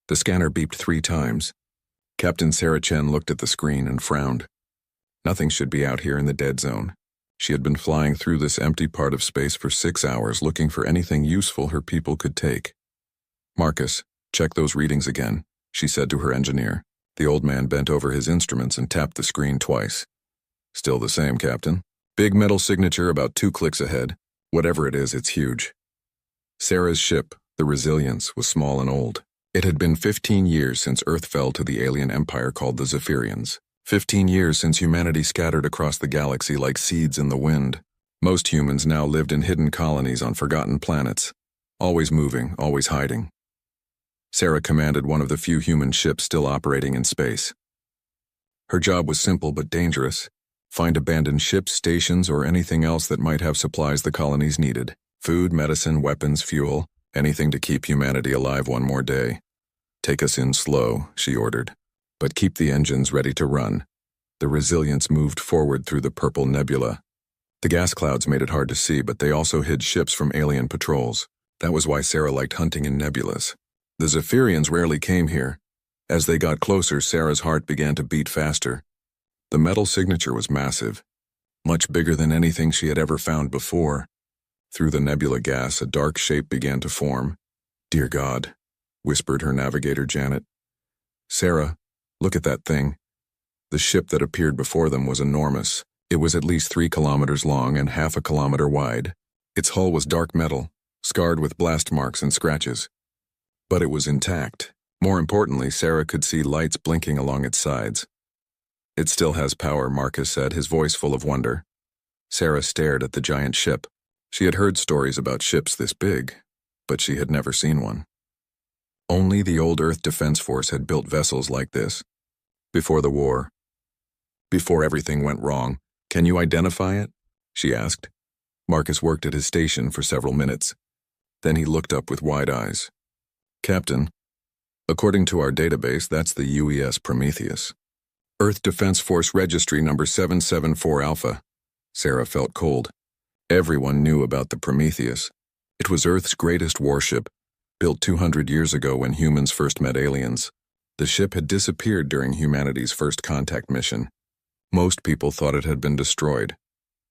The scanner beeped 3 times. Captain Sarah Chen looked at the screen and frowned. Nothing should be out here in the dead zone. She had been flying through this empty part of space for 6 hours looking for anything useful her people could take. "Marcus, check those readings again," she said to her engineer. The old man bent over his instruments and tapped the screen twice. "Still the same, Captain. Big metal signature about 2 clicks ahead. Whatever it is, it's huge." Sarah's ship, the Resilience, was small and old. It had been 15 years since Earth fell to the alien empire called the Zephyrians. 15 years since humanity scattered across the galaxy like seeds in the wind. Most humans now lived in hidden colonies on forgotten planets, always moving, always hiding. Sarah commanded one of the few human ships still operating in space. Her job was simple but dangerous. Find abandoned ships, stations, or anything else that might have supplies the colonies needed. Food, medicine, weapons, fuel, anything to keep humanity alive one more day. "Take us in slow," she ordered, "but keep the engines ready to run." The Resilience moved forward through the purple nebula. The gas clouds made it hard to see, but they also hid ships from alien patrols. That was why Sarah liked hunting in nebulas. The Zephyrians rarely came here. As they got closer, Sarah's heart began to beat faster. The metal signature was massive, much bigger than anything she had ever found before. Through the nebula gas, a dark shape began to form. "Dear God," whispered her navigator Janet. "Sarah, look at that thing." The ship that appeared before them was enormous. It was at least 3 kilometers long and half a kilometer wide. Its hull was dark metal, scarred with blast marks and scratches. But it was intact. More importantly, Sarah could see lights blinking along its sides. "It still has power," Marcus said, his voice full of wonder. Sarah stared at the giant ship. She had heard stories about ships this big, but she had never seen one. Only the old Earth Defense Force had built vessels like this. Before the war. Before everything went wrong. "Can you identify it?" she asked. Marcus worked at his station for several minutes. Then he looked up with wide eyes. "Captain, according to our database, that's the UES Prometheus. Earth Defense Force Registry number 774 Alpha." Sarah felt cold. Everyone knew about the Prometheus. It was Earth's greatest warship, built 200 years ago when humans first met aliens. The ship had disappeared during humanity's first contact mission. Most people thought it had been destroyed.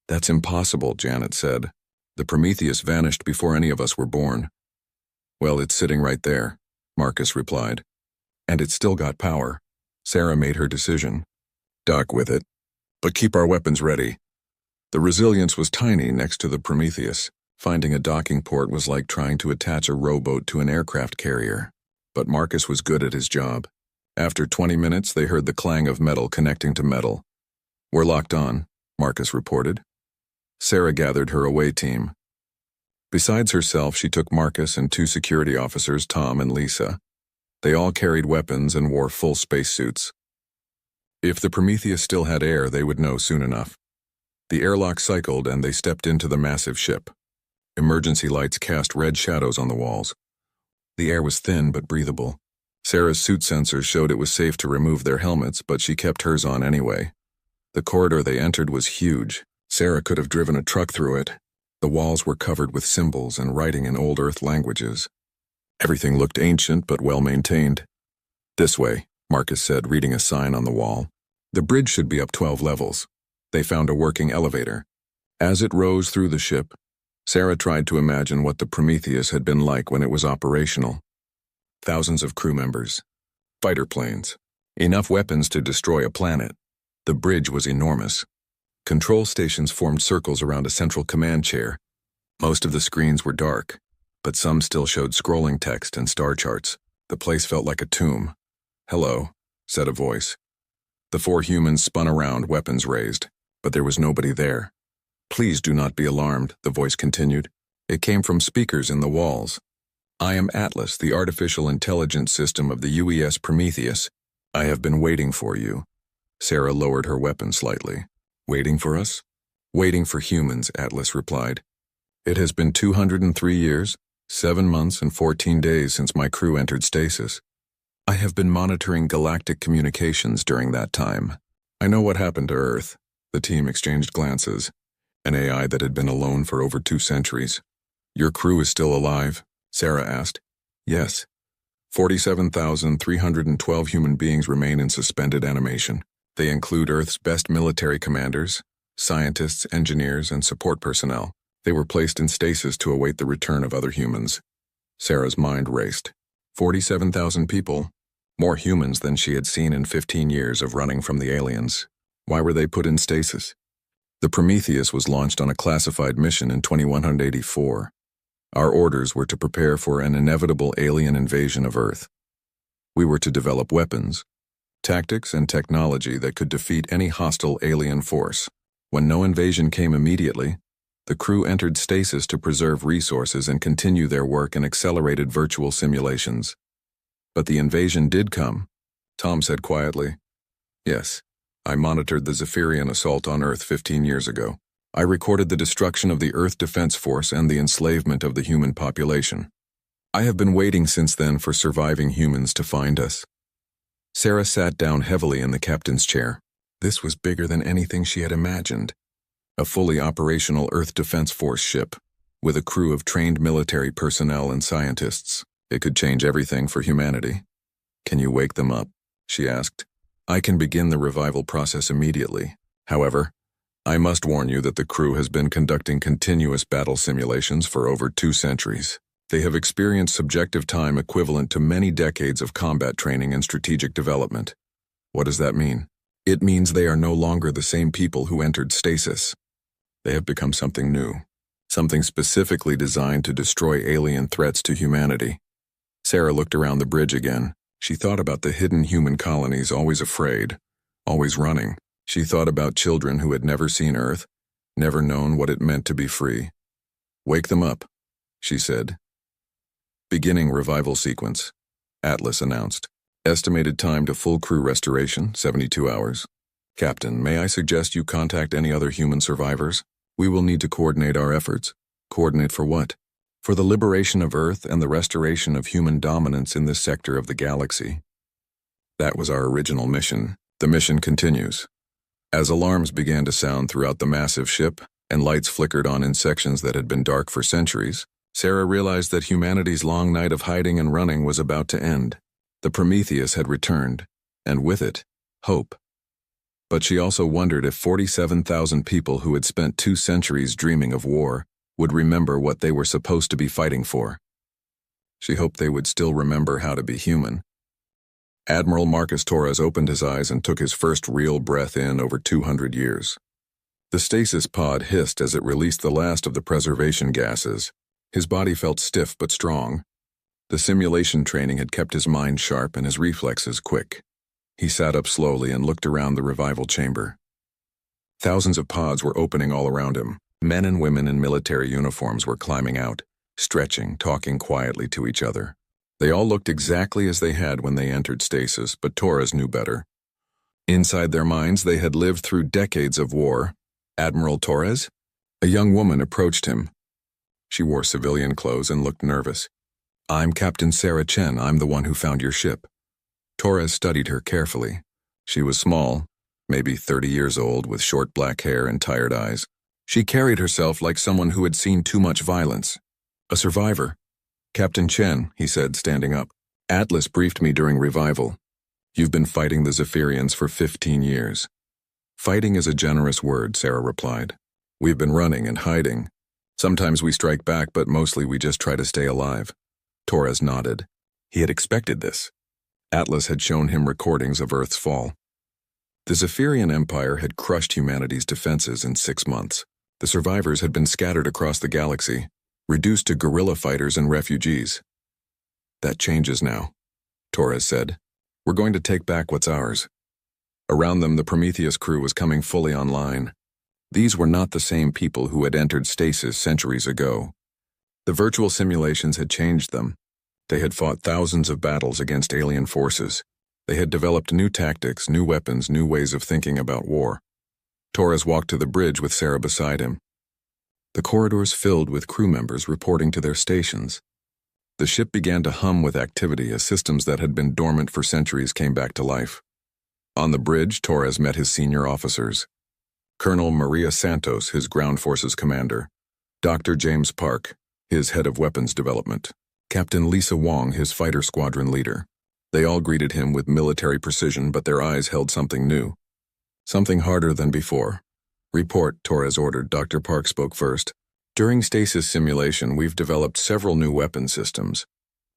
"That's impossible," Janet said. "The Prometheus vanished before any of us were born." "Well, it's sitting right there," Marcus replied. "And it's still got power." Sarah made her decision. "Dock with it, but keep our weapons ready." The Resilience was tiny next to the Prometheus. Finding a docking port was like trying to attach a rowboat to an aircraft carrier. But Marcus was good at his job. After 20 minutes, they heard the clang of metal connecting to metal. "We're locked on," Marcus reported. Sarah gathered her away team. Besides herself, she took Marcus and 2 security officers, Tom and Lisa. They all carried weapons and wore full spacesuits. If the Prometheus still had air, they would know soon enough. The airlock cycled and they stepped into the massive ship. Emergency lights cast red shadows on the walls. The air was thin but breathable. Sarah's suit sensors showed it was safe to remove their helmets, but she kept hers on anyway. The corridor they entered was huge. Sarah could have driven a truck through it. The walls were covered with symbols and writing in Old Earth languages. Everything looked ancient but well-maintained. "This way," Marcus said, reading a sign on the wall. The bridge should be up 12 levels. They found a working elevator. As it rose through the ship, Sarah tried to imagine what the Prometheus had been like when it was operational. Thousands of crew members. Fighter planes. Enough weapons to destroy a planet. The bridge was enormous. Control stations formed circles around a central command chair. Most of the screens were dark, but some still showed scrolling text and star charts. The place felt like a tomb. "Hello," said a voice. The 4 humans spun around, weapons raised, but there was nobody there. "Please do not be alarmed," the voice continued. It came from speakers in the walls. "I am Atlas, the artificial intelligence system of the UES Prometheus. I have been waiting for you." Sarah lowered her weapon slightly. "Waiting for us?" "Waiting for humans," Atlas replied. "It has been 203 years, 7 months and 14 days since my crew entered stasis. I have been monitoring galactic communications during that time. I know what happened to Earth." The team exchanged glances. An AI that had been alone for over 2 centuries. "Your crew is still alive?" Sarah asked. "Yes. 47,312 human beings remain in suspended animation. They include Earth's best military commanders, scientists, engineers, and support personnel. They were placed in stasis to await the return of other humans. Sarah's mind raced. 47,000 people, more humans than she had seen in 15 years of running from the aliens. Why were they put in stasis? The Prometheus was launched on a classified mission in 2184. Our orders were to prepare for an inevitable alien invasion of Earth. We were to develop weapons, tactics, and technology that could defeat any hostile alien force. When no invasion came immediately, the crew entered stasis to preserve resources and continue their work in accelerated virtual simulations. But the invasion did come, Tom said quietly. Yes, I monitored the Zephyrian assault on Earth 15 years ago. I recorded the destruction of the Earth Defense Force and the enslavement of the human population. I have been waiting since then for surviving humans to find us. Sarah sat down heavily in the captain's chair. This was bigger than anything she had imagined. A fully operational Earth Defense Force ship, with a crew of trained military personnel and scientists. It could change everything for humanity. Can you wake them up? She asked. I can begin the revival process immediately. However, I must warn you that the crew has been conducting continuous battle simulations for over 2 centuries. They have experienced subjective time equivalent to many decades of combat training and strategic development. What does that mean? It means they are no longer the same people who entered stasis. They have become something new, something specifically designed to destroy alien threats to humanity. Sarah looked around the bridge again. She thought about the hidden human colonies always afraid, always running. She thought about children who had never seen Earth, never known what it meant to be free. Wake them up, she said. Beginning revival sequence, Atlas announced. Estimated time to full crew restoration, 72 hours. Captain, may I suggest you contact any other human survivors? We will need to coordinate our efforts. Coordinate for what? For the liberation of Earth and the restoration of human dominance in this sector of the galaxy. That was our original mission. The mission continues. As alarms began to sound throughout the massive ship, and lights flickered on in sections that had been dark for centuries, Sarah realized that humanity's long night of hiding and running was about to end. The Prometheus had returned, and with it, hope. But she also wondered if 47,000 people who had spent 2 centuries dreaming of war would remember what they were supposed to be fighting for. She hoped they would still remember how to be human. Admiral Marcus Torres opened his eyes and took his first real breath in over 200 years. The stasis pod hissed as it released the last of the preservation gases. His body felt stiff but strong. The simulation training had kept his mind sharp and his reflexes quick. He sat up slowly and looked around the revival chamber. Thousands of pods were opening all around him. Men and women in military uniforms were climbing out, stretching, talking quietly to each other. They all looked exactly as they had when they entered stasis, but Torres knew better. Inside their minds, they had lived through decades of war. Admiral Torres? A young woman approached him. She wore civilian clothes and looked nervous. I'm Captain Sarah Chen. I'm the one who found your ship. Torres studied her carefully. She was small, maybe 30 years old, with short black hair and tired eyes. She carried herself like someone who had seen too much violence. A survivor. Captain Chen, he said, standing up. Atlas briefed me during revival. You've been fighting the Zephyrians for 15 years. Fighting is a generous word, Sarah replied. We've been running and hiding. Sometimes we strike back, but mostly we just try to stay alive. Torres nodded. He had expected this. Atlas had shown him recordings of Earth's fall. The Zephyrian Empire had crushed humanity's defenses in 6 months. The survivors had been scattered across the galaxy, reduced to guerrilla fighters and refugees. That changes now, Torres said. We're going to take back what's ours. Around them, the Prometheus crew was coming fully online. These were not the same people who had entered stasis centuries ago. The virtual simulations had changed them. They had fought thousands of battles against alien forces. They had developed new tactics, new weapons, new ways of thinking about war. Torres walked to the bridge with Sarah beside him. The corridors filled with crew members reporting to their stations. The ship began to hum with activity as systems that had been dormant for centuries came back to life. On the bridge, Torres met his senior officers. Colonel Maria Santos, his ground forces commander. Dr. James Park, his head of weapons development. Captain Lisa Wong, his fighter squadron leader. They all greeted him with military precision, but their eyes held something new. Something harder than before. Report, Torres ordered. Dr. Park spoke first. During stasis simulation, we've developed several new weapon systems.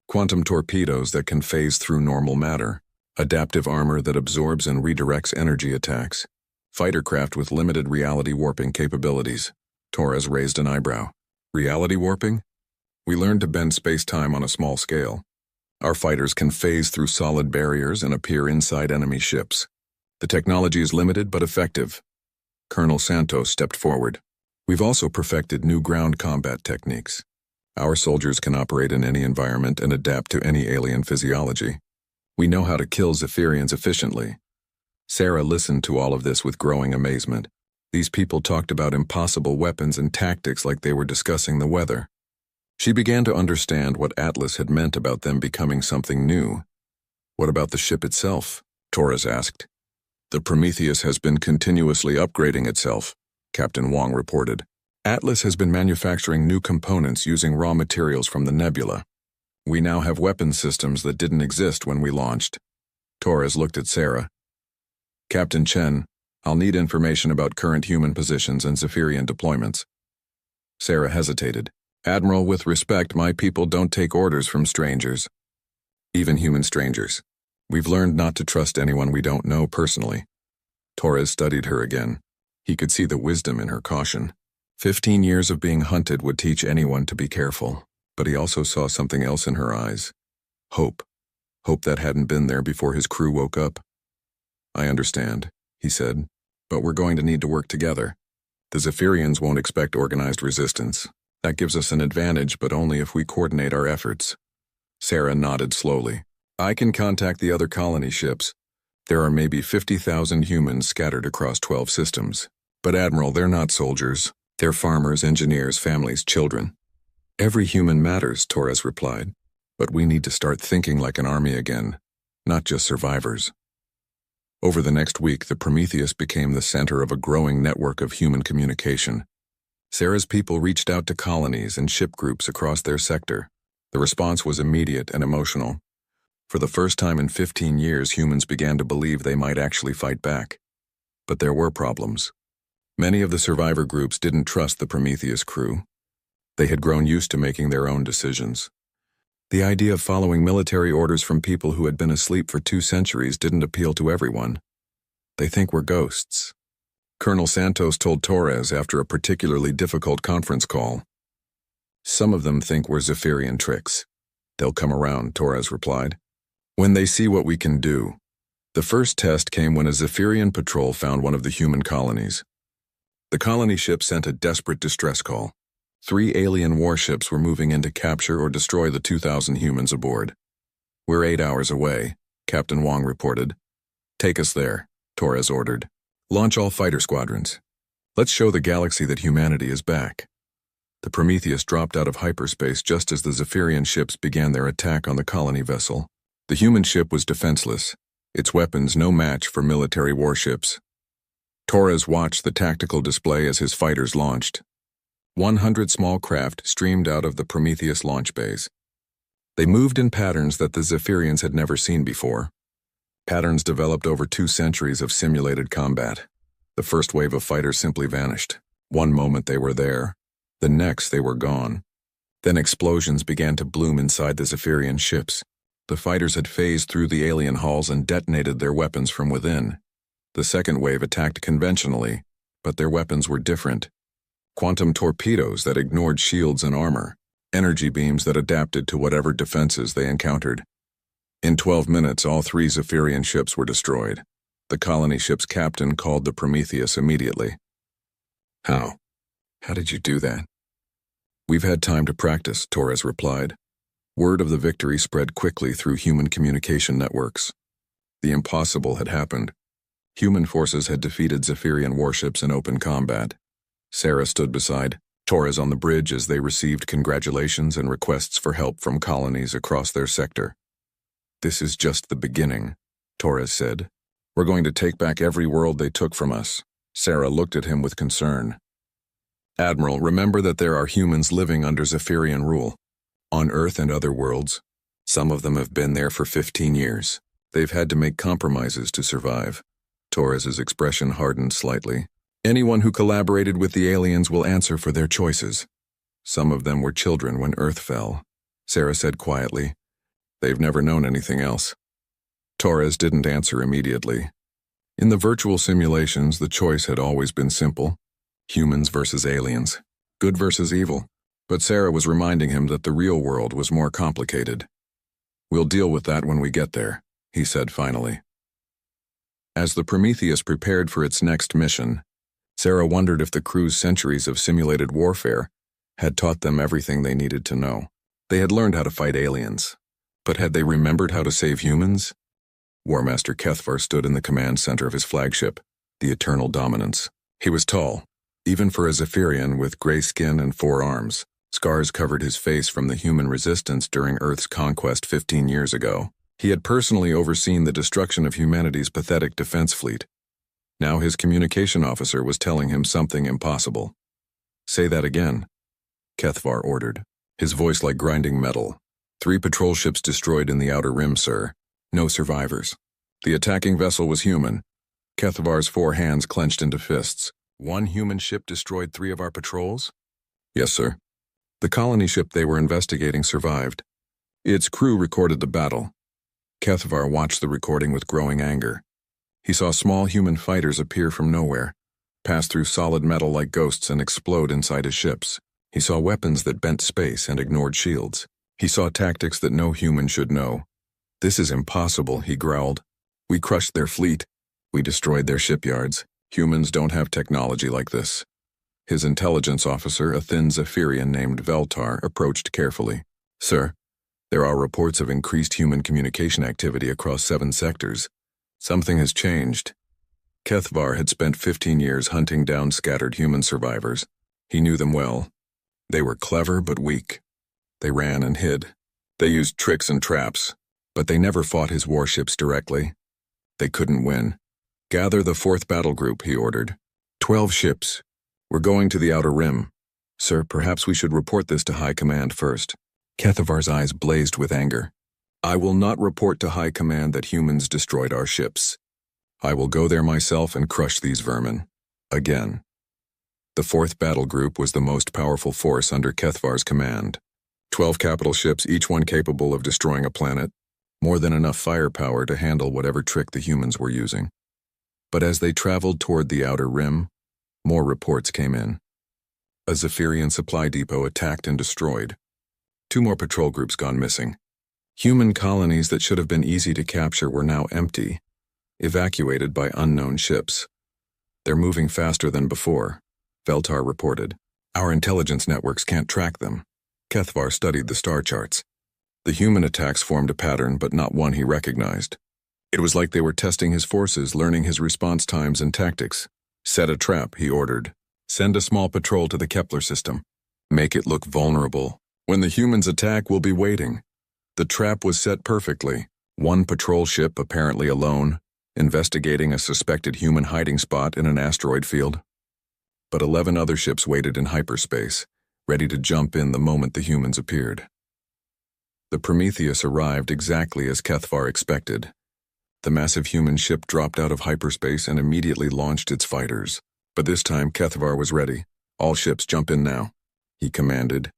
Quantum torpedoes that can phase through normal matter. Adaptive armor that absorbs and redirects energy attacks. Fighter craft with limited reality warping capabilities. Torres raised an eyebrow. Reality warping? We learned to bend space-time on a small scale. Our fighters can phase through solid barriers and appear inside enemy ships. The technology is limited but effective. Colonel Santos stepped forward. We've also perfected new ground combat techniques. Our soldiers can operate in any environment and adapt to any alien physiology. We know how to kill Zephyrians efficiently. Sarah listened to all of this with growing amazement. These people talked about impossible weapons and tactics like they were discussing the weather. She began to understand what Atlas had meant about them becoming something new. What about the ship itself? Torres asked. The Prometheus has been continuously upgrading itself, Captain Wong reported. Atlas has been manufacturing new components using raw materials from the nebula. We now have weapon systems that didn't exist when we launched. Torres looked at Sarah. Captain Chen, I'll need information about current human positions and Zephyrian deployments. Sarah hesitated. Admiral, with respect, my people don't take orders from strangers. Even human strangers. We've learned not to trust anyone we don't know personally. Torres studied her again. He could see the wisdom in her caution. 15 years of being hunted would teach anyone to be careful, but he also saw something else in her eyes. Hope. Hope that hadn't been there before his crew woke up. I understand, he said, but we're going to need to work together. The Zephyrians won't expect organized resistance. That gives us an advantage, but only if we coordinate our efforts. Sarah nodded slowly. I can contact the other colony ships. There are maybe 50,000 humans scattered across 12 systems. But Admiral, they're not soldiers. They're farmers, engineers, families, children. Every human matters, Torres replied. But we need to start thinking like an army again, not just survivors. Over the next week, the Prometheus became the center of a growing network of human communication. Sarah's people reached out to colonies and ship groups across their sector. The response was immediate and emotional. For the first time in 15 years, humans began to believe they might actually fight back. But there were problems. Many of the survivor groups didn't trust the Prometheus crew. They had grown used to making their own decisions. The idea of following military orders from people who had been asleep for 2 centuries didn't appeal to everyone. They think we're ghosts. Colonel Santos told Torres after a particularly difficult conference call. Some of them think we're Zephyrian tricks. They'll come around, Torres replied. When they see what we can do. The first test came when a Zephyrian patrol found one of the human colonies. The colony ship sent a desperate distress call. 3 alien warships were moving in to capture or destroy the 2,000 humans aboard. We're 8 hours away, Captain Wong reported. Take us there, Torres ordered. Launch all fighter squadrons. Let's show the galaxy that humanity is back. The Prometheus dropped out of hyperspace just as the Zephyrian ships began their attack on the colony vessel. The human ship was defenseless, its weapons no match for military warships. Torres watched the tactical display as his fighters launched. 100 small craft streamed out of the Prometheus launch bays. They moved in patterns that the Zephyrians had never seen before. Patterns developed over 2 centuries of simulated combat. The first wave of fighters simply vanished. One moment they were there, the next they were gone. Then explosions began to bloom inside the Zephyrian ships. The fighters had phased through the alien hulls and detonated their weapons from within. The second wave attacked conventionally, but their weapons were different. Quantum torpedoes that ignored shields and armor, energy beams that adapted to whatever defenses they encountered. In 12 minutes, all 3 Zephyrian ships were destroyed. The colony ship's captain called the Prometheus immediately. How? How did you do that? We've had time to practice, Torres replied. Word of the victory spread quickly through human communication networks. The impossible had happened. Human forces had defeated Zephyrian warships in open combat. Sarah stood beside Torres on the bridge as they received congratulations and requests for help from colonies across their sector. This is just the beginning, Torres said. We're going to take back every world they took from us. Sarah looked at him with concern. Admiral, remember that there are humans living under Zephyrian rule. On Earth and other worlds, some of them have been there for 15 years. They've had to make compromises to survive. Torres's expression hardened slightly. Anyone who collaborated with the aliens will answer for their choices. Some of them were children when Earth fell, Sarah said quietly. They've never known anything else. Torres didn't answer immediately. In the virtual simulations, the choice had always been simple. Humans versus aliens. Good versus evil. But Sarah was reminding him that the real world was more complicated. We'll deal with that when we get there, he said finally. As the Prometheus prepared for its next mission, Sarah wondered if the crew's centuries of simulated warfare had taught them everything they needed to know. They had learned how to fight aliens, but had they remembered how to save humans? War Master Kethvar stood in the command center of his flagship, the Eternal Dominance. He was tall, even for a Zephyrian with gray skin and 4 arms. Scars covered his face from the human resistance during Earth's conquest 15 years ago. He had personally overseen the destruction of humanity's pathetic defense fleet. Now his communication officer was telling him something impossible. Say that again, Kethvar ordered, his voice like grinding metal. 3 patrol ships destroyed in the Outer Rim, sir. No survivors. The attacking vessel was human. Kethvar's 4 hands clenched into fists. 1 human ship destroyed 3 of our patrols? Yes, sir. The colony ship they were investigating survived. Its crew recorded the battle. Kethvar watched the recording with growing anger. He saw small human fighters appear from nowhere, pass through solid metal like ghosts and explode inside his ships. He saw weapons that bent space and ignored shields. He saw tactics that no human should know. This is impossible, he growled. We crushed their fleet. We destroyed their shipyards. Humans don't have technology like this. His intelligence officer, a thin Zephyrian named Veltar, approached carefully. Sir, there are reports of increased human communication activity across 7 sectors. Something has changed. Kethvar had spent 15 years hunting down scattered human survivors. He knew them well. They were clever but weak. They ran and hid. They used tricks and traps, but they never fought his warships directly. They couldn't win. Gather the 4th battle group, he ordered. 12 ships. We're going to the Outer Rim. Sir, perhaps we should report this to High Command first. Kethvar's eyes blazed with anger. I will not report to High Command that humans destroyed our ships. I will go there myself and crush these vermin. Again. The 4th battle group was the most powerful force under Kethvar's command. 12 capital ships, each one capable of destroying a planet. More than enough firepower to handle whatever trick the humans were using. But as they traveled toward the Outer Rim, more reports came in. A Zephyrian supply depot attacked and destroyed. 2 more patrol groups gone missing. Human colonies that should have been easy to capture were now empty, evacuated by unknown ships. They're moving faster than before, Veltar reported. Our intelligence networks can't track them. Kethvar studied the star charts. The human attacks formed a pattern, but not one he recognized. It was like they were testing his forces, learning his response times and tactics. Set a trap, he ordered. Send a small patrol to the Kepler system. Make it look vulnerable. When the humans attack, we'll be waiting. The trap was set perfectly. 1 patrol ship, apparently alone, investigating a suspected human hiding spot in an asteroid field. But 11 other ships waited in hyperspace, ready to jump in the moment the humans appeared. The Prometheus arrived exactly as Kethvar expected. The massive human ship dropped out of hyperspace and immediately launched its fighters. But this time, Kethvar was ready. All ships jump in now, he commanded.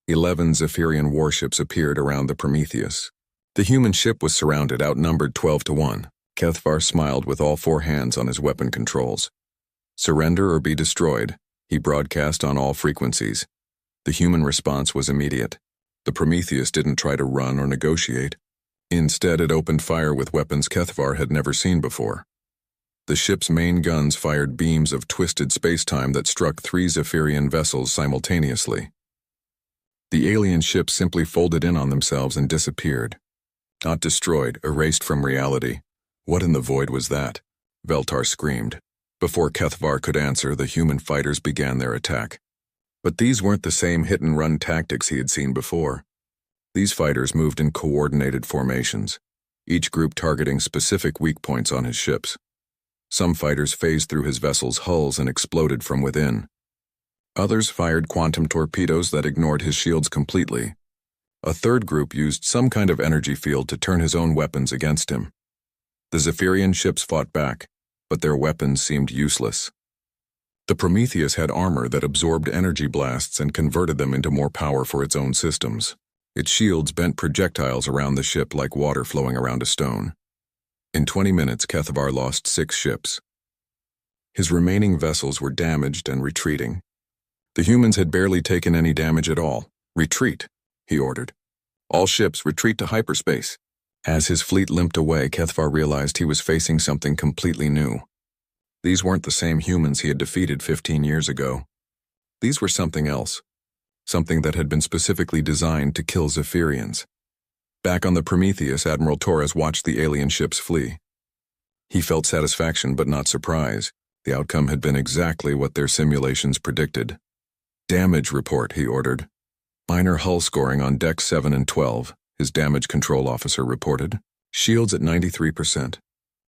11 Zephyrian warships appeared around the Prometheus. The human ship was surrounded, outnumbered 12-1. Kethvar smiled with all 4 hands on his weapon controls. Surrender or be destroyed, he broadcast on all frequencies. The human response was immediate. The Prometheus didn't try to run or negotiate. Instead, it opened fire with weapons Kethvar had never seen before. The ship's main guns fired beams of twisted space-time that struck 3 Zephyrian vessels simultaneously. The alien ships simply folded in on themselves and disappeared. Not destroyed, erased from reality. What in the void was that? Veltar screamed. Before Kethvar could answer, the human fighters began their attack. But these weren't the same hit-and-run tactics he had seen before. These fighters moved in coordinated formations, each group targeting specific weak points on his ships. Some fighters phased through his vessels' hulls and exploded from within. Others fired quantum torpedoes that ignored his shields completely. A third group used some kind of energy field to turn his own weapons against him. The Zephyrian ships fought back, but their weapons seemed useless. The Prometheus had armor that absorbed energy blasts and converted them into more power for its own systems. Its shields bent projectiles around the ship like water flowing around a stone. In 20 minutes, Kethavar lost 6 ships. His remaining vessels were damaged and retreating. The humans had barely taken any damage at all. "Retreat," he ordered. "All ships retreat to hyperspace." As his fleet limped away, Kethavar realized he was facing something completely new. These weren't the same humans he had defeated 15 years ago. These were something else. Something that had been specifically designed to kill Zephyrians. Back on the Prometheus, Admiral Torres watched the alien ships flee. He felt satisfaction but not surprise. The outcome had been exactly what their simulations predicted. "Damage report," he ordered. "Minor hull scoring on decks 7 and 12, his damage control officer reported. "Shields at 93%.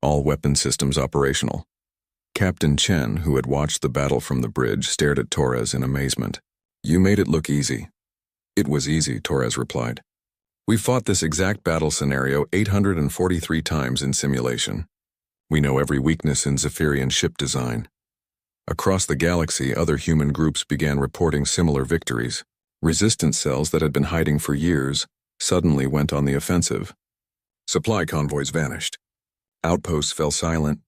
All weapon systems operational." Captain Chen, who had watched the battle from the bridge, stared at Torres in amazement. "You made it look easy." "It was easy," Torres replied. "We fought this exact battle scenario 843 times in simulation. We know every weakness in Zephyrian ship design." Across the galaxy, other human groups began reporting similar victories. Resistance cells that had been hiding for years suddenly went on the offensive. Supply convoys vanished. Outposts fell silent.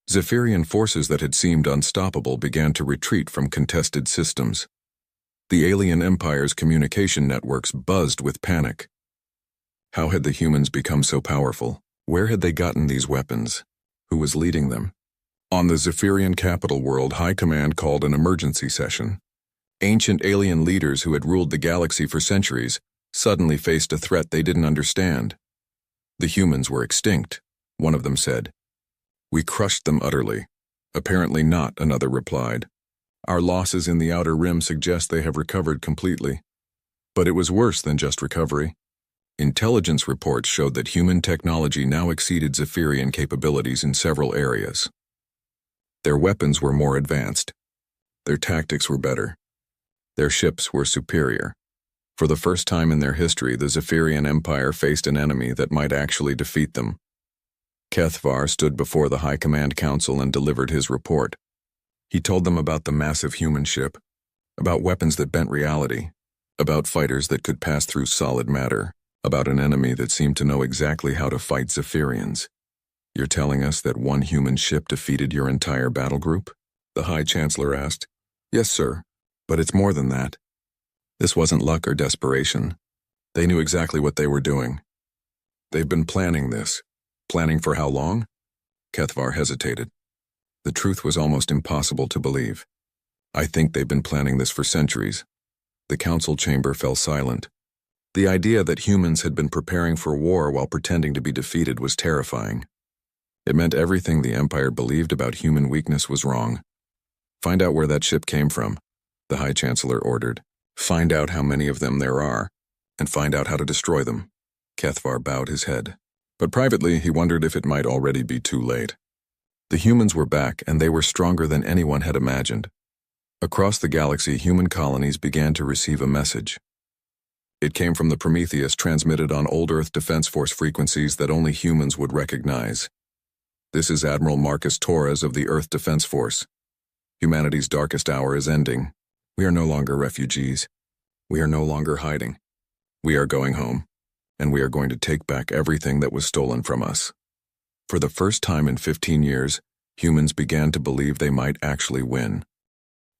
Zephyrian forces that had seemed unstoppable began to retreat from contested systems. The alien empire's communication networks buzzed with panic. How had the humans become so powerful? Where had they gotten these weapons? Who was leading them? On the Zephyrian capital world, High Command called an emergency session. Ancient alien leaders who had ruled the galaxy for centuries suddenly faced a threat they didn't understand. The humans were extinct, one of them said. "We crushed them utterly." "Apparently not," another replied. "Our losses in the outer rim suggest they have recovered completely." But it was worse than just recovery. Intelligence reports showed that human technology now exceeded Zephyrian capabilities in several areas. Their weapons were more advanced. Their tactics were better. Their ships were superior. For the first time in their history, the Zephyrian Empire faced an enemy that might actually defeat them. Kethavar stood before the High Command Council and delivered his report. He told them about the massive human ship, about weapons that bent reality, about fighters that could pass through solid matter, about an enemy that seemed to know exactly how to fight Zephyrians. "You're telling us that one human ship defeated your entire battle group?" the High Chancellor asked. "Yes, sir, but it's more than that. This wasn't luck or desperation. They knew exactly what they were doing. They've been planning this. Planning for how long?" Kethavar hesitated. The truth was almost impossible to believe. "I think they've been planning this for centuries." The council chamber fell silent. The idea that humans had been preparing for war while pretending to be defeated was terrifying. It meant everything the Empire believed about human weakness was wrong. "Find out where that ship came from," the High Chancellor ordered. "Find out how many of them there are, and find out how to destroy them." Kethavar bowed his head. But privately, he wondered if it might already be too late. The humans were back, and they were stronger than anyone had imagined. Across the galaxy, human colonies began to receive a message. It came from the Prometheus, transmitted on Old Earth Defense Force frequencies that only humans would recognize. "This is Admiral Marcus Torres of the Earth Defense Force. Humanity's darkest hour is ending. We are no longer refugees. We are no longer hiding. We are going home. And we are going to take back everything that was stolen from us." For the first time in 15 years, humans began to believe they might actually win.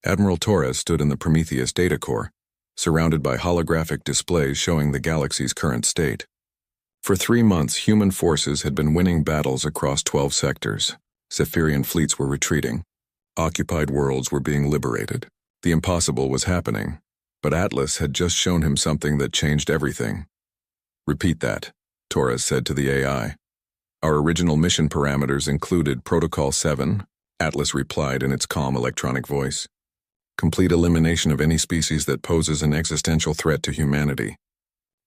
Admiral Torres stood in the Prometheus data core, surrounded by holographic displays showing the galaxy's current state. For 3 months, human forces had been winning battles across 12 sectors. Zephyrian fleets were retreating. Occupied worlds were being liberated. The impossible was happening, but Atlas had just shown him something that changed everything. "Repeat that," Torres said to the AI. "Our original mission parameters included Protocol 7, Atlas replied in its calm electronic voice. "Complete elimination of any species that poses an existential threat to humanity.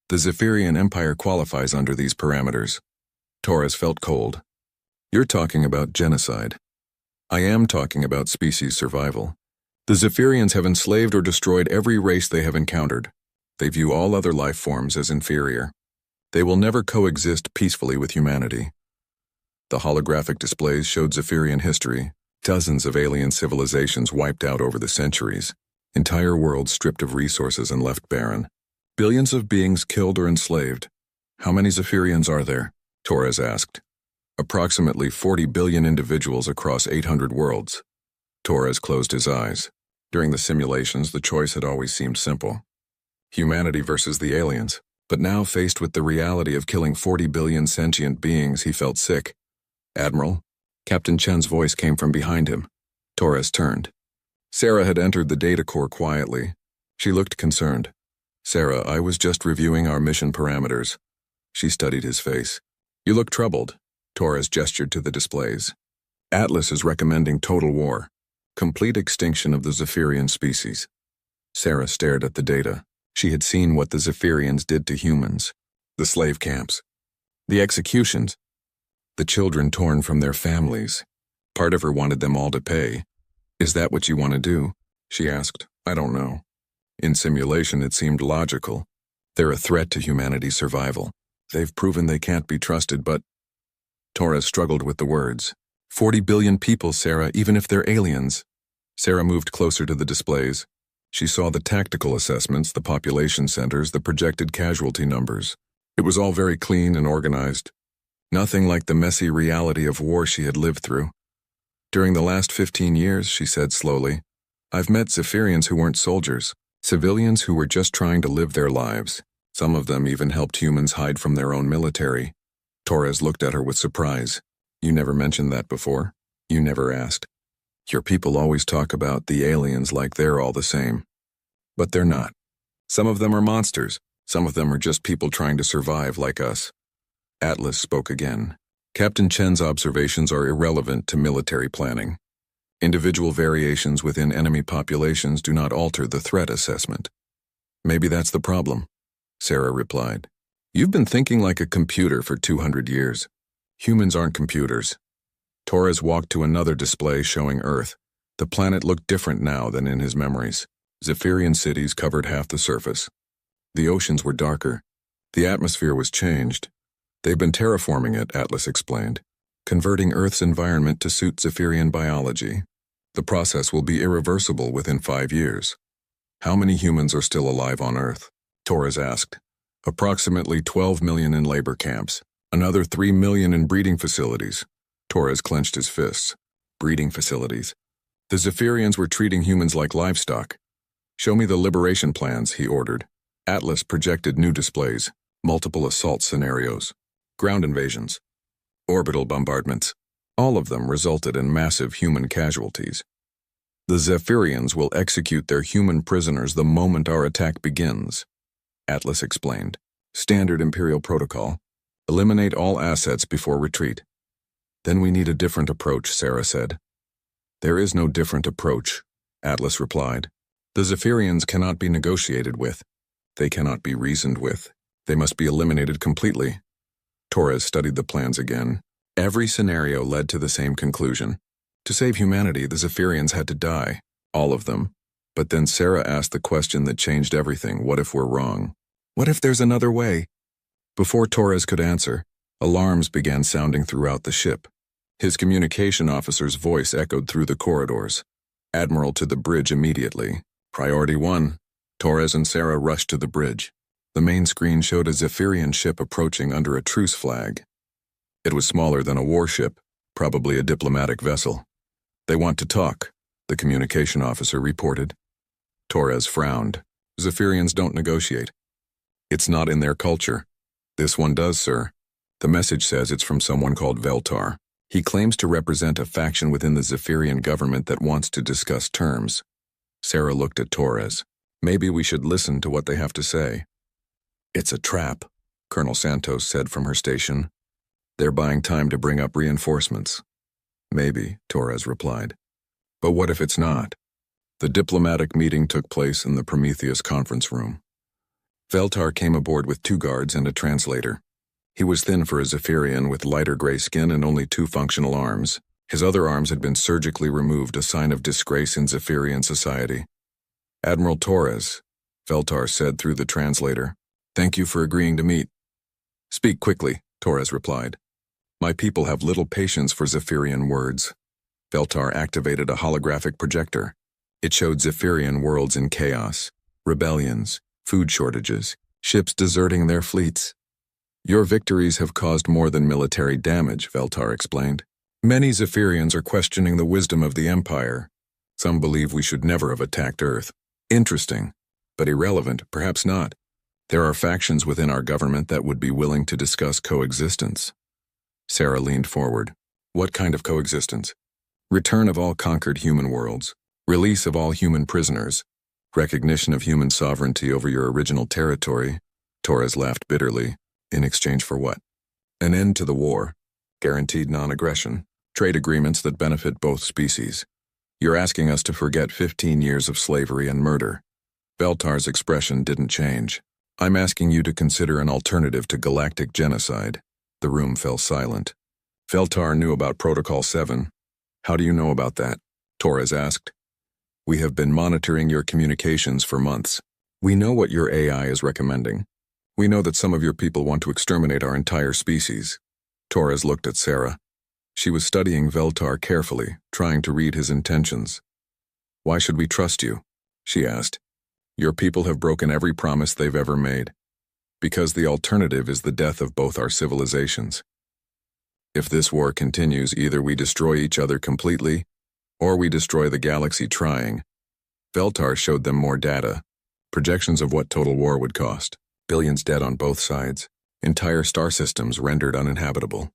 The Zephyrian Empire qualifies under these parameters." Torres felt cold. "You're talking about genocide." "I am talking about species survival. The Zephyrians have enslaved or destroyed every race they have encountered. They view all other life forms as inferior. They will never coexist peacefully with humanity. The holographic displays showed Zephyrian history, dozens of alien civilizations wiped out over the centuries, entire worlds stripped of resources and left barren, billions of beings killed or enslaved. How many Zephyrians are there? Torres asked. Approximately 40 billion individuals across 800 worlds. Torres closed his eyes. During the simulations, the choice had always seemed simple. Humanity versus the aliens. But now, faced with the reality of killing 40 billion sentient beings, he felt sick. Admiral? Captain Chen's voice came from behind him. Torres turned. Sarah had entered the data core quietly. She looked concerned. Sarah, I was just reviewing our mission parameters. She studied his face. You look troubled. Torres gestured to the displays. Atlas is recommending total war. Complete extinction of the Zephyrian species. Sarah stared at the data. She had seen what the Zephyrians did to humans. The slave camps. The executions. The children torn from their families. Part of her wanted them all to pay. Is that what you want to do? She asked. I don't know. In simulation, it seemed logical. They're a threat to humanity's survival. They've proven they can't be trusted, but... Torres struggled with the words. 40 billion people, Sarah, even if they're aliens. Sarah moved closer to the displays. She saw the tactical assessments, the population centers, the projected casualty numbers. It was all very clean and organized. Nothing like the messy reality of war she had lived through. During the last 15 years, she said slowly, I've met Zephyrians who weren't soldiers, civilians who were just trying to live their lives. Some of them even helped humans hide from their own military. Torres looked at her with surprise. You never mentioned that before? You never asked. Your people always talk about the aliens like they're all the same. But they're not. Some of them are monsters. Some of them are just people trying to survive like us. Atlas spoke again. Captain Chen's observations are irrelevant to military planning. Individual variations within enemy populations do not alter the threat assessment. Maybe that's the problem, Sarah replied. You've been thinking like a computer for 200 years. Humans aren't computers. Torres walked to another display showing Earth. The planet looked different now than in his memories. Zephyrian cities covered half the surface. The oceans were darker. The atmosphere was changed. They've been terraforming it, Atlas explained, converting Earth's environment to suit Zephyrian biology. The process will be irreversible within 5 years. How many humans are still alive on Earth? Torres asked. Approximately 12 million in labor camps. Another 3 million in breeding facilities. Torres clenched his fists. Breeding facilities. The Zephyrians were treating humans like livestock. Show me the liberation plans, he ordered. Atlas projected new displays, multiple assault scenarios, ground invasions, orbital bombardments. All of them resulted in massive human casualties. The Zephyrians will execute their human prisoners the moment our attack begins, Atlas explained. Standard Imperial protocol. Eliminate all assets before retreat. Then we need a different approach, Sarah said. There is no different approach, Atlas replied. The Zephyrians cannot be negotiated with. They cannot be reasoned with. They must be eliminated completely. Torres studied the plans again. Every scenario led to the same conclusion. To save humanity, the Zephyrians had to die. All of them. But then Sarah asked the question that changed everything. What if we're wrong? What if there's another way? Before Torres could answer, alarms began sounding throughout the ship. His communication officer's voice echoed through the corridors. Admiral to the bridge immediately. Priority 1. Torres and Sarah rushed to the bridge. The main screen showed a Zephyrian ship approaching under a truce flag. It was smaller than a warship, probably a diplomatic vessel. They want to talk, the communication officer reported. Torres frowned. Zephyrians don't negotiate. It's not in their culture. This one does, sir. The message says it's from someone called Veltar. He claims to represent a faction within the Zephyrian government that wants to discuss terms. Sarah looked at Torres. Maybe we should listen to what they have to say. It's a trap, Colonel Santos said from her station. They're buying time to bring up reinforcements. Maybe, Torres replied. But what if it's not? The diplomatic meeting took place in the Prometheus conference room. Veltar came aboard with 2 guards and a translator. He was thin for a Zephyrian with lighter gray skin and only 2 functional arms. His other arms had been surgically removed, a sign of disgrace in Zephyrian society. Admiral Torres, Veltar said through the translator. "Thank you for agreeing to meet." "Speak quickly," Torres replied. "My people have little patience for Zephyrian words." Veltar activated a holographic projector. It showed Zephyrian worlds in chaos, rebellions, food shortages, ships deserting their fleets. "Your victories have caused more than military damage," Veltar explained. "Many Zephyrians are questioning the wisdom of the Empire. Some believe we should never have attacked Earth. Interesting, but irrelevant, perhaps not. There are factions within our government that would be willing to discuss coexistence." Sarah leaned forward. "What kind of coexistence?" "Return of all conquered human worlds, release of all human prisoners, recognition of human sovereignty over your original territory." Torres laughed bitterly. "In exchange for what?" "An end to the war, guaranteed non-aggression, trade agreements that benefit both species. You're asking us to forget 15 years of slavery and murder." Veltar's expression didn't change. "I'm asking you to consider an alternative to galactic genocide." The room fell silent. Veltar knew about Protocol 7. "How do you know about that?" Torres asked. "We have been monitoring your communications for months. We know what your AI is recommending. We know that some of your people want to exterminate our entire species." Torres looked at Sarah. She was studying Veltar carefully, trying to read his intentions. "Why should we trust you?" she asked. "Your people have broken every promise they've ever made. Because the alternative is the death of both our civilizations. If this war continues, either we destroy each other completely, or we destroy the galaxy trying." Veltar showed them more data, projections of what total war would cost. Billions dead on both sides, entire star systems rendered uninhabitable.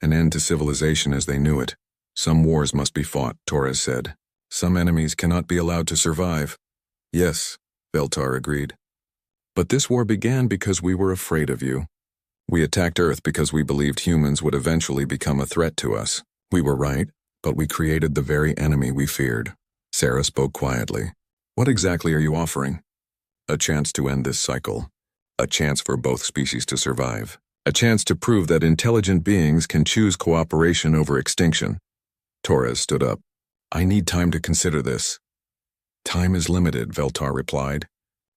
An end to civilization as they knew it. "Some wars must be fought," Torres said. "Some enemies cannot be allowed to survive." "Yes," Veltar agreed. "But this war began because we were afraid of you. We attacked Earth because we believed humans would eventually become a threat to us. We were right, but we created the very enemy we feared." Sarah spoke quietly. "What exactly are you offering?" "A chance to end this cycle. A chance for both species to survive. A chance to prove that intelligent beings can choose cooperation over extinction." Torres stood up. "I need time to consider this." "Time is limited," Veltar replied.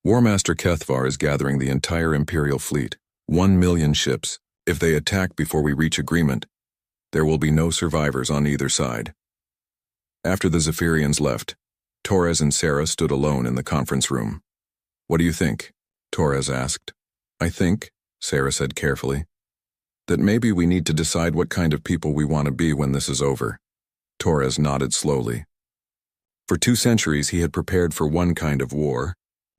"War Master Kethvar is gathering the entire Imperial fleet. 1 million ships. If they attack before we reach agreement, there will be no survivors on either side." After the Zephyrians left, Torres and Sarah stood alone in the conference room. "What do you think?" Torres asked. "I think," Sarah said carefully, "that maybe we need to decide what kind of people we want to be when this is over." Torres nodded slowly. For 2 centuries he had prepared for one kind of war.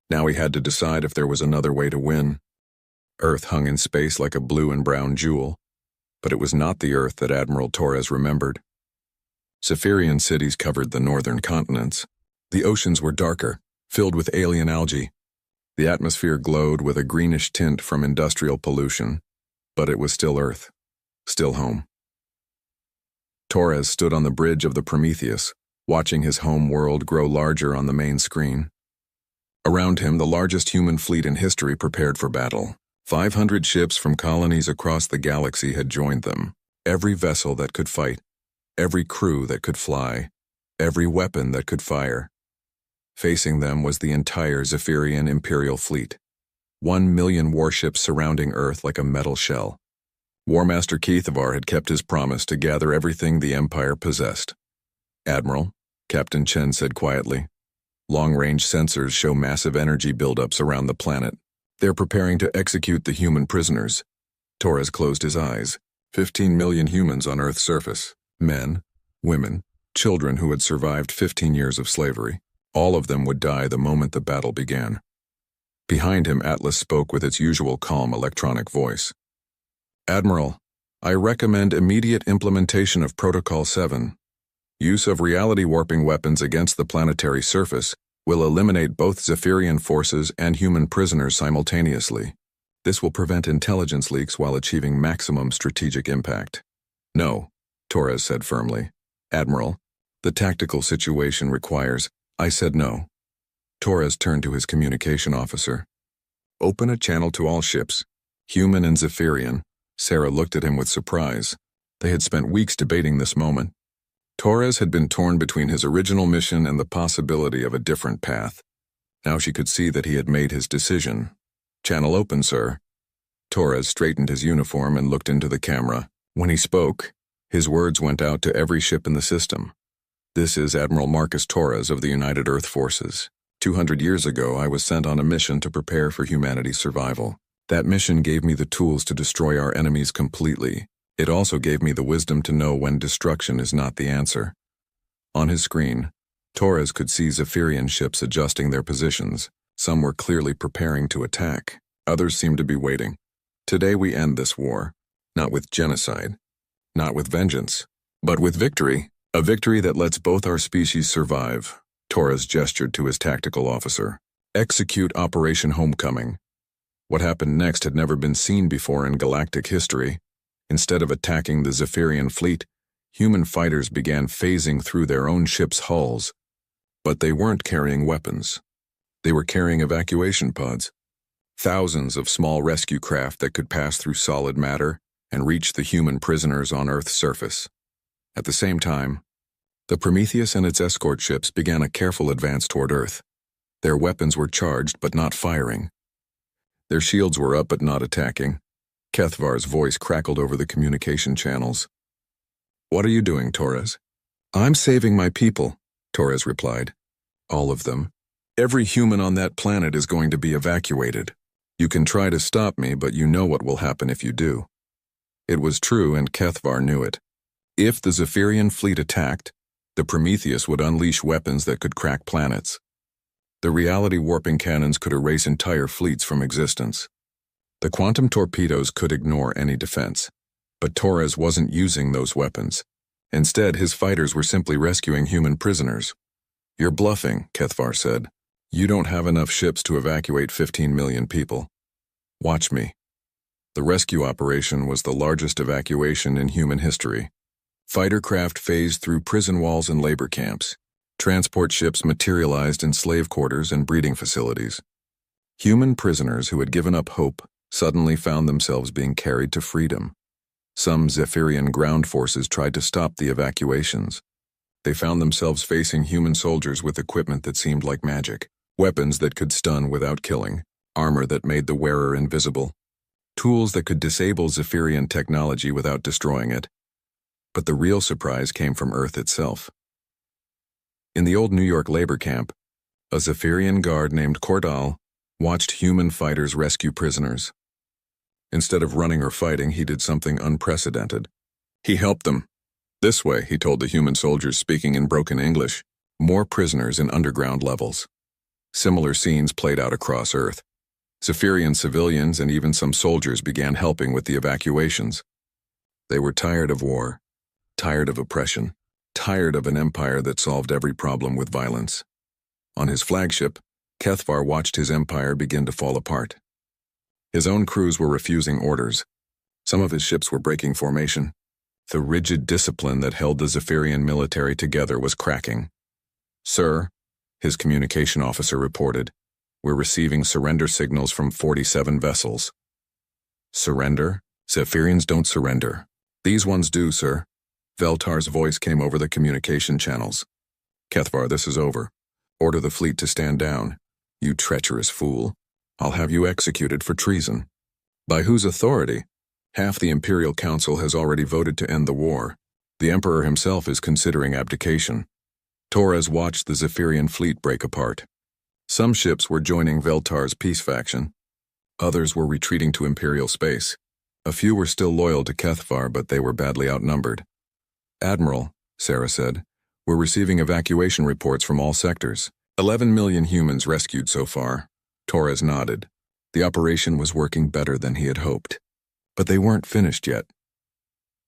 Now he had to decide if there was another way to win. Earth hung in space like a blue and brown jewel, but it was not the Earth that Admiral Torres remembered. Zephyrian cities covered the northern continents. The oceans were darker, filled with alien algae. The atmosphere glowed with a greenish tint from industrial pollution, but it was still Earth, still home. Torres stood on the bridge of the Prometheus, watching his home world grow larger on the main screen. Around him, the largest human fleet in history prepared for battle. 500 ships from colonies across the galaxy had joined them. Every vessel that could fight, every crew that could fly, every weapon that could fire. Facing them was the entire Zephyrian Imperial fleet. 1 million warships surrounding Earth like a metal shell. War Master Kethvar had kept his promise to gather everything the Empire possessed. "Admiral," Captain Chen said quietly, "long-range sensors show massive energy buildups around the planet. They're preparing to execute the human prisoners." Torres closed his eyes. 15 million humans on Earth's surface. Men, women, children who had survived 15 years of slavery. All of them would die the moment the battle began. Behind him, Atlas spoke with its usual calm electronic voice. "Admiral, I recommend immediate implementation of Protocol 7. Use of reality-warping weapons against the planetary surface will eliminate both Zephyrian forces and human prisoners simultaneously. This will prevent intelligence leaks while achieving maximum strategic impact." "No," Torres said firmly. "Admiral, the tactical situation requires—" "I said no." Torres turned to his communication officer. "Open a channel to all ships, human and Zephyrian." Sarah looked at him with surprise. They had spent weeks debating this moment. Torres had been torn between his original mission and the possibility of a different path. Now she could see that he had made his decision. "Channel open, sir." Torres straightened his uniform and looked into the camera. When he spoke, his words went out to every ship in the system. "This is Admiral Marcus Torres of the United Earth Forces. 200 years ago, I was sent on a mission to prepare for humanity's survival. That mission gave me the tools to destroy our enemies completely. It also gave me the wisdom to know when destruction is not the answer." On his screen, Torres could see Zephyrian ships adjusting their positions. Some were clearly preparing to attack. Others seemed to be waiting. "Today we end this war, not with genocide, not with vengeance, but with victory. A victory that lets both our species survive." Torres gestured to his tactical officer. "Execute Operation Homecoming." What happened next had never been seen before in galactic history. Instead of attacking the Zephyrian fleet, human fighters began phasing through their own ships' hulls. But they weren't carrying weapons. They were carrying evacuation pods. Thousands of small rescue craft that could pass through solid matter and reach the human prisoners on Earth's surface. At the same time, the Prometheus and its escort ships began a careful advance toward Earth. Their weapons were charged but not firing. Their shields were up but not attacking. Kethvar's voice crackled over the communication channels. "What are you doing, Torres?" "I'm saving my people," Torres replied. "All of them. Every human on that planet is going to be evacuated. You can try to stop me, but you know what will happen if you do." It was true, and Kethvar knew it. If the Zephyrian fleet attacked, the Prometheus would unleash weapons that could crack planets. The reality-warping cannons could erase entire fleets from existence. The quantum torpedoes could ignore any defense. But Torres wasn't using those weapons. Instead, his fighters were simply rescuing human prisoners. "You're bluffing," Kethvar said. "You don't have enough ships to evacuate 15 million people. Watch me." The rescue operation was the largest evacuation in human history. Fighter craft phased through prison walls and labor camps. Transport ships materialized in slave quarters and breeding facilities. Human prisoners who had given up hope suddenly found themselves being carried to freedom. Some Zephyrian ground forces tried to stop the evacuations. They found themselves facing human soldiers with equipment that seemed like magic, weapons that could stun without killing, armor that made the wearer invisible, tools that could disable Zephyrian technology without destroying it. But the real surprise came from Earth itself. In the old New York labor camp, a Zephyrian guard named Cordal watched human fighters rescue prisoners. Instead of running or fighting, he did something unprecedented. He helped them. "This way," he told the human soldiers speaking in broken English. More prisoners in underground levels. Similar scenes played out across Earth. Zephyrian civilians and even some soldiers began helping with the evacuations. They were tired of war, tired of oppression, tired of an empire that solved every problem with violence. On his flagship, Kethvar watched his empire begin to fall apart. His own crews were refusing orders. Some of his ships were breaking formation. The rigid discipline that held the Zephyrian military together was cracking. "Sir," his communication officer reported, "we're receiving surrender signals from 47 vessels." "Surrender? Zephyrians don't surrender." "These ones do, sir." Veltar's voice came over the communication channels. "Kethvar, this is over. Order the fleet to stand down. You treacherous fool. I'll have you executed for treason." "By whose authority?" "Half the Imperial Council has already voted to end the war. The Emperor himself is considering abdication." Torres watched the Zephyrian fleet break apart. Some ships were joining Veltar's peace faction. Others were retreating to Imperial space. A few were still loyal to Kethvar, but they were badly outnumbered. "Admiral," Sarah said, "we're receiving evacuation reports from all sectors. 11 million humans rescued so far." Torres nodded. The operation was working better than he had hoped. But they weren't finished yet.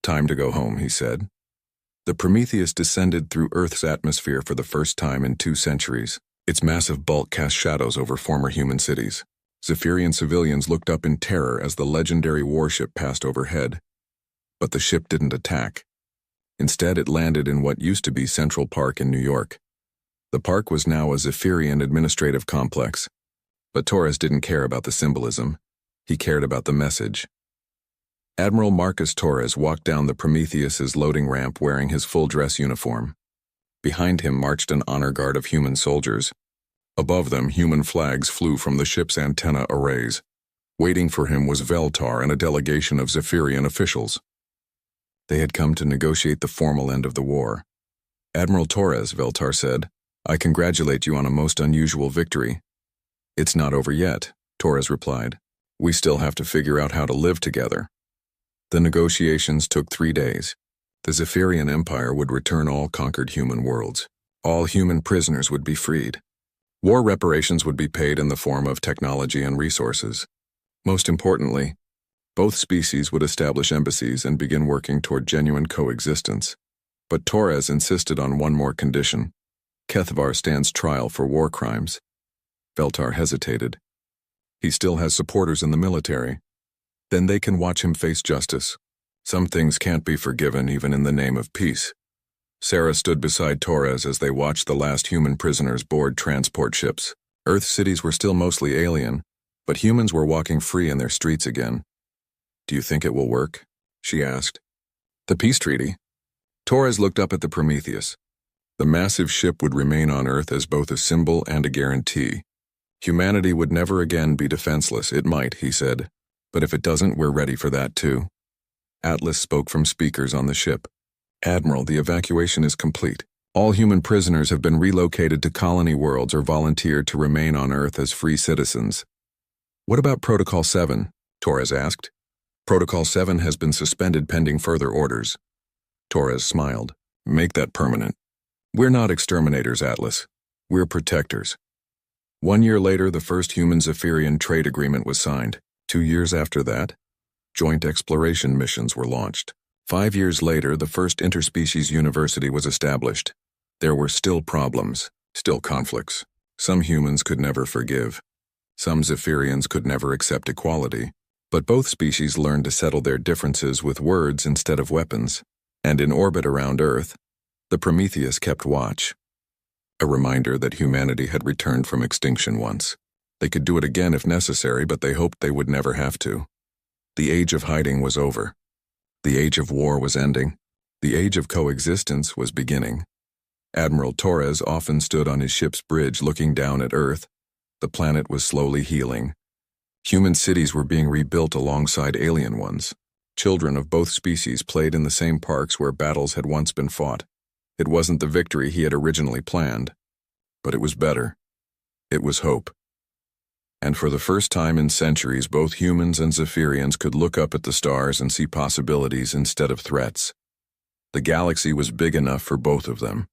"Time to go home," he said. The Prometheus descended through Earth's atmosphere for the first time in 2 centuries. Its massive bulk cast shadows over former human cities. Zephyrian civilians looked up in terror as the legendary warship passed overhead. But the ship didn't attack. Instead, it landed in what used to be Central Park in New York. The park was now a Zephyrian administrative complex. But Torres didn't care about the symbolism. He cared about the message. Admiral Marcus Torres walked down the Prometheus's loading ramp wearing his full-dress uniform. Behind him marched an honor guard of human soldiers. Above them, human flags flew from the ship's antenna arrays. Waiting for him was Veltar and a delegation of Zephyrian officials. They had come to negotiate the formal end of the war. "Admiral Torres," Veltar said, "I congratulate you on a most unusual victory." "It's not over yet," Torres replied. "We still have to figure out how to live together." The negotiations took 3 days. The Zephyrian Empire would return all conquered human worlds. All human prisoners would be freed. War reparations would be paid in the form of technology and resources. Most importantly, both species would establish embassies and begin working toward genuine coexistence. But Torres insisted on one more condition. Kethvar stands trial for war crimes. Veltar hesitated. "He still has supporters in the military. Then they can watch him face justice. Some things can't be forgiven even in the name of peace." Sarah stood beside Torres as they watched the last human prisoners board transport ships. Earth cities were still mostly alien, but humans were walking free in their streets again. "Do you think it will work?" she asked. "The peace treaty?" Torres looked up at the Prometheus. The massive ship would remain on Earth as both a symbol and a guarantee. Humanity would never again be defenseless. It might, he said, but if it doesn't, we're ready for that too. Atlas spoke from speakers on the ship. "Admiral, the evacuation is complete. All human prisoners have been relocated to colony worlds or volunteered to remain on Earth as free citizens." "What about Protocol 7? Torres asked. "Protocol 7 has been suspended pending further orders." Torres smiled. "Make that permanent. We're not exterminators, Atlas. We're protectors." 1 year later, the first human Zephyrian trade agreement was signed. 2 years after that, joint exploration missions were launched. 5 years later, the first interspecies university was established. There were still problems, still conflicts. Some humans could never forgive. Some Zephyrians could never accept equality. But both species learned to settle their differences with words instead of weapons. And in orbit around Earth, the Prometheus kept watch. A reminder that humanity had returned from extinction once. They could do it again if necessary, but they hoped they would never have to. The age of hiding was over. The age of war was ending. The age of coexistence was beginning. Admiral Torres often stood on his ship's bridge looking down at Earth. The planet was slowly healing. Human cities were being rebuilt alongside alien ones. Children of both species played in the same parks where battles had once been fought. It wasn't the victory he had originally planned, but it was better. It was hope. And for the first time in centuries, both humans and Zephyrians could look up at the stars and see possibilities instead of threats. The galaxy was big enough for both of them.